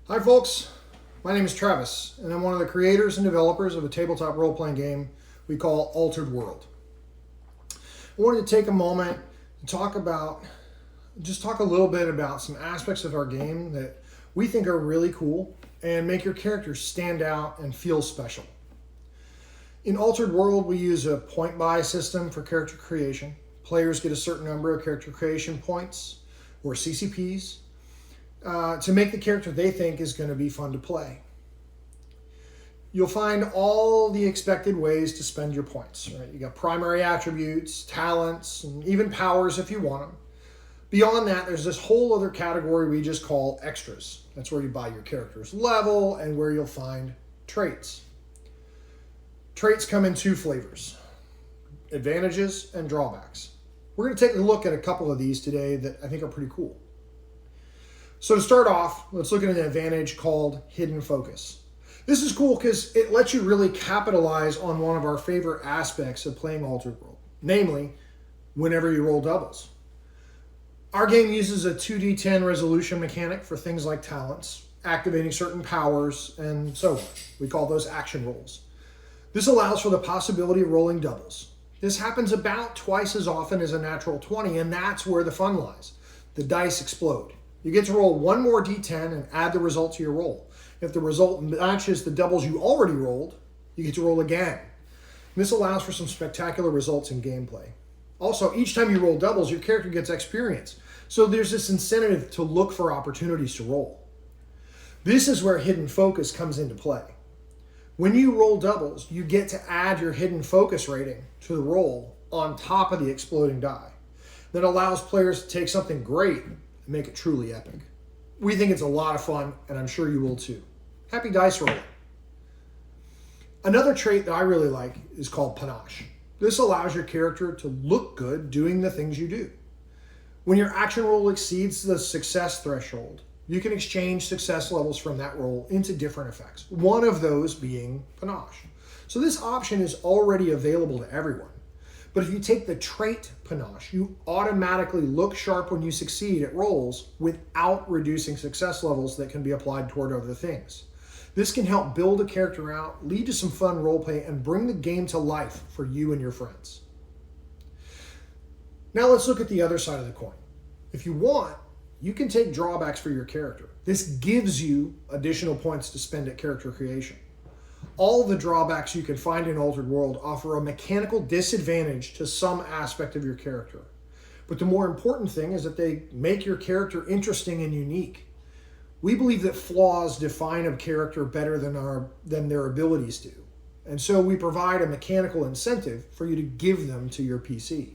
Hi folks, my name is Travis, and I'm one of the creators and developers of a tabletop role-playing game we call Altered World. I wanted to take a moment to talk a little bit about some aspects of our game that we think are really cool and make your characters stand out and feel special. In Altered World, we use a point buy system for character creation. Players get a certain number of character creation points, or CCPs, to make the character they think is going to be fun to play. You'll find all the expected ways to spend your points. Right? You got primary attributes, talents, and even powers if you want them. Beyond that, there's this whole other category we just call extras. That's where you buy your character's level and where you'll find traits. Traits come in two flavors: advantages and drawbacks. We're going to take a look at a couple of these today that I think are pretty cool. So to start off, let's look at an advantage called Hidden Focus. This is cool because it lets you really capitalize on one of our favorite aspects of playing Altered World, namely, whenever you roll doubles. Our game uses a 2d10 resolution mechanic for things like talents, activating certain powers, and so on. We call those action rolls. This allows for the possibility of rolling doubles. This happens about twice as often as a natural 20, and that's where the fun lies. The dice explode. You get to roll one more d10 and add the result to your roll. If the result matches the doubles you already rolled, you get to roll again. This allows for some spectacular results in gameplay. Also, each time you roll doubles, your character gets experience. So there's this incentive to look for opportunities to roll. This is where Hidden Focus comes into play. When you roll doubles, you get to add your Hidden Focus rating to the roll on top of the exploding die. That allows players to take something great and make it truly epic. We think it's a lot of fun, and I'm sure you will too. Happy dice rolling. Another trait that I really like is called Panache. This allows your character to look good doing the things you do. When your action roll exceeds the success threshold, you can exchange success levels from that roll into different effects, one of those being Panache. So this option is already available to everyone. But if you take the trait Panache, you automatically look sharp when you succeed at rolls without reducing success levels that can be applied toward other things. This can help build a character out, lead to some fun roleplay, and bring the game to life for you and your friends. Now let's look at the other side of the coin. If you want, you can take drawbacks for your character. This gives you additional points to spend at character creation. All the drawbacks you can find in Altered World offer a mechanical disadvantage to some aspect of your character. But the more important thing is that they make your character interesting and unique. We believe that flaws define a character better than their abilities do. And so we provide a mechanical incentive for you to give them to your PC.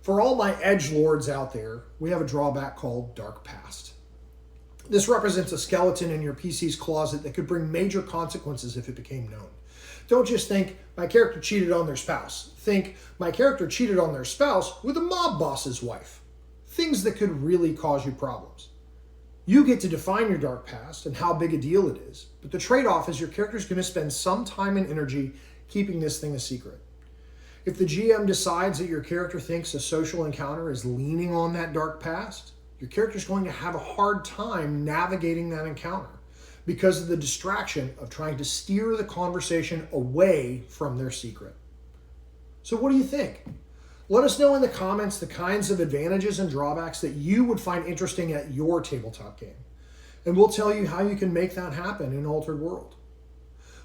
For all my edgelords out there, we have a drawback called Dark Past. This represents a skeleton in your PC's closet that could bring major consequences if it became known. Don't just think, my character cheated on their spouse. Think, my character cheated on their spouse with a mob boss's wife. Things that could really cause you problems. You get to define your dark past and how big a deal it is, but the trade-off is your character's going to spend some time and energy keeping this thing a secret. If the GM decides that your character thinks a social encounter is leaning on that dark past, your character's going to have a hard time navigating that encounter because of the distraction of trying to steer the conversation away from their secret. So what do you think? Let us know in the comments the kinds of advantages and drawbacks that you would find interesting at your tabletop game. And we'll tell you how you can make that happen in Altered World.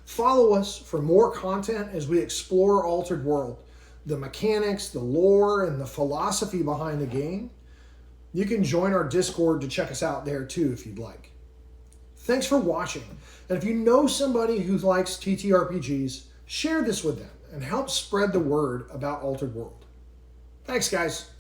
Follow us for more content as we explore Altered World, the mechanics, the lore, and the philosophy behind the game. You can join our Discord to check us out there too if you'd like. Thanks for watching. And if you know somebody who likes TTRPGs, share this with them and help spread the word about Altered World. Thanks, guys.